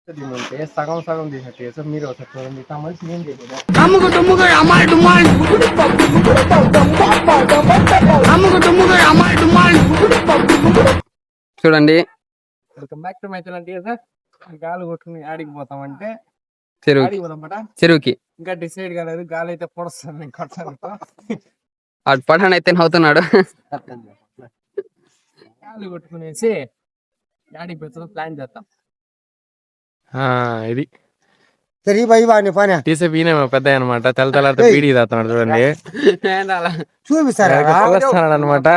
ఉంటే సగం సగం తీసినట్టు చేస్తారు. మీరు ఒకసారి చూడండి, ఇట్లా మనిషి ఏం చేయలేదు. చూడండి welcome back to my channel sir. గాలి కొట్టుకుని ఆడికి పోతామంటే చెరువుకి చెరువుకి ఇంకా డిసైడ్ కాలేదు. గాలి అయితే పొడుస్తుంది, నేను కొట్టాను. అటు పఠాన్ అయితే అవుతున్నాడు. గాలి కొట్టుకునేసి ఆడికి పోతాం, ప్లాన్ చేద్దాం. ఇది సరే బాయ్ బాగా పని టీసీ ఈయన పెద్ద అనమాట. తెల్లతో బీడీ తాతున్నాడు చూడండి, చూపిస్తారా అనమాట.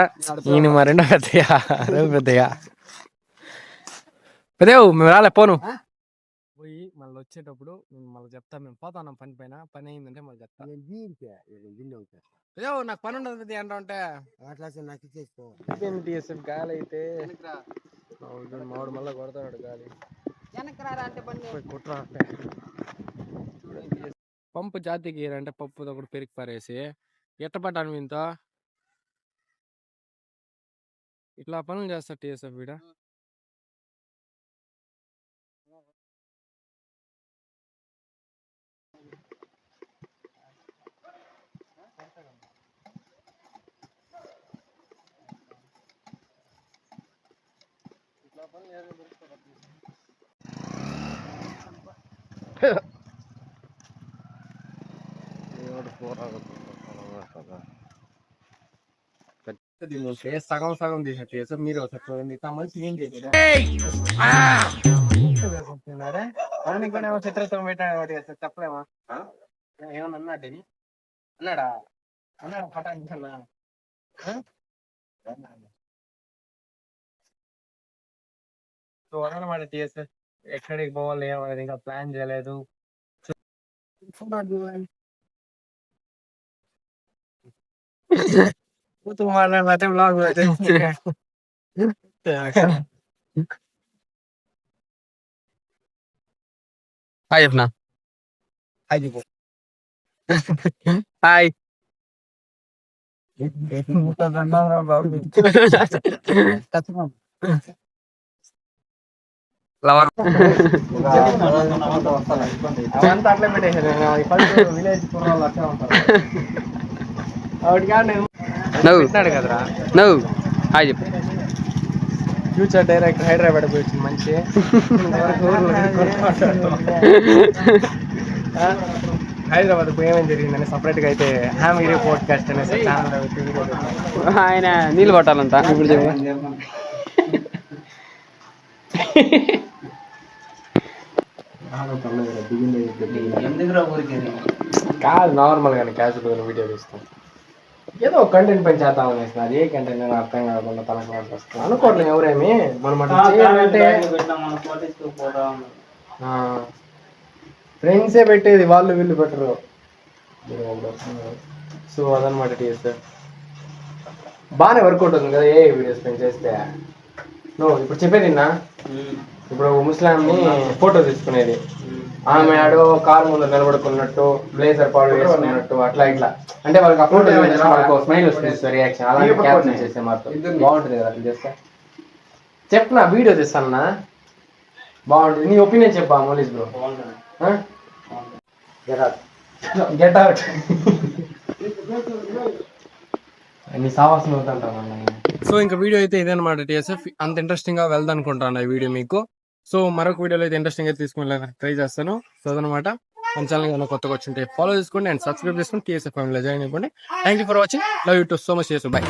ఈయన మా రెండో పెద్దయ్యా, పెద్దయ్యా పెద్దవు మేము రాలే పోను పోయి మళ్ళీ వచ్చేటప్పుడు మళ్ళీ చెప్తా. మేము పోతాం పని పైన, పని అయిందంటే మళ్ళీ చెప్తా. నాకు పని ఉండదు పెద్ద అంటా ఉంటే నాకు ఇచ్చేసుకో. గాలి అయితే మామిడి మళ్ళీ కొడతాడు. గాలి కుట్రా పంపు జాతికి అంటే పప్పుతో కూడా పెరిగి పారేసి ఎట్టపడ్డాను ఇంతో ఇట్లా పనులు చేస్తా. టీఎస్ఎఫ్ వీడ సగం సగం తీసినట్టు చేస్తారు. మీరు ఒకసారి చూడండి, ఇట్లా మనిషి ఏం చేయలేదు. చెప్పలేమా ఏమన్నా అన్నాడు అన్నాడా అన్నాడా పటానికి అన్నా సో అదనమాట. టీఎస్ఎఫ్ ఎక్కడికి పోవాలి ఏమనేది ఇంకా ప్లాన్ చేయలేదు. మాట్లాడితే బ్లాగ్ హాయ్ చెప్పనా హాయ్. అవంతా అట్లా పెట్టేసారు. విలేజ్ కుర్రాళ్ళు అట్లా ఉంటారు. పెట్టినాడు కదరా నువ్వు హాయ్ చెప్పు. ఫ్యూచర్ డైరెక్టర్ హైదరాబాద్ పోయి వచ్చింది మంచి. హైదరాబాద్ పోయి ఏమేమి జరిగిందని సపరేట్ గా అయితే హ్యామగిరి పోడ్కాస్ట్ అనేసి ఛానల్ ఆయన నీళ్ళు పట్టాలంట ఇప్పుడు చెప్పు. కాదు నార్మల్ గానే క్యాజువల్ వీడియో తీస్తాం. ఏదో కంటెంట్ పని చేద్దాం అనేసి, అది ఏ కంటెంట్ అని అర్థం కాకుండా తనకు వస్తాం అనుకోవట్లేదు. ఎవరేమి మనం చేయాలంటే ఫ్రెండ్సే పెట్టేది, వాళ్ళు వీళ్ళు పెట్టరు. సో అదనమాట. టీఎస్ బాగానే వర్కౌట్ అవుతుంది కదా ఏ వీడియోస్ పని చేస్తే. నువ్వు ఇప్పుడు చెప్పేదిన్నా, ఇప్పుడు ముస్లాంని ఫోటో తీసుకునేది, ఆమె ఆడో కారు ముందు నిలబడుకున్నట్టు బ్లేజర్ పాడు వేసుకున్నట్టు అట్లా ఇట్లా అంటే వాళ్ళకి ఆ ఫోటో వాళ్ళకి స్మైల్ వస్తుంది రియాక్షన్, అలాగే క్యాప్షన్ చేస్తే మాత్రం బాగుంటుంది కదా. అట్లా చేస్తే చెప్పనా వీడియో చేస్తానా బాగుంటుంది. నీ ఒపీనియన్ చెప్పా మోలీస్ బ్రో. గెట్ అవుట్ నీ సావాసం అవుతుంటాను. సో ఇంకా వీడియో అయితే ఇదనమాట. టీఎస్ఎఫ్ అంత ఇంట్రెస్టింగ్ గా వెళ్దాం అనుకుంటాను ఈ వీడియో మీకు. సో మరొక వీడియోలో అయితే ఇంట్రెస్టింగ్ అయితే తీసుకుని ట్రై చేస్తాను. సో అదనమాట. మన ఛానల్ ఏమైనా కొత్తగా వచ్చింటే ఫాలో చేసుకోండి అండ్ సబ్స్క్రైబ్ చేసుకోండి. టీఎస్ఎఫ్ ఫ్యామిలీలో జాయిన్ అయిపోండి. Thank you for watching. Love you to so much. By.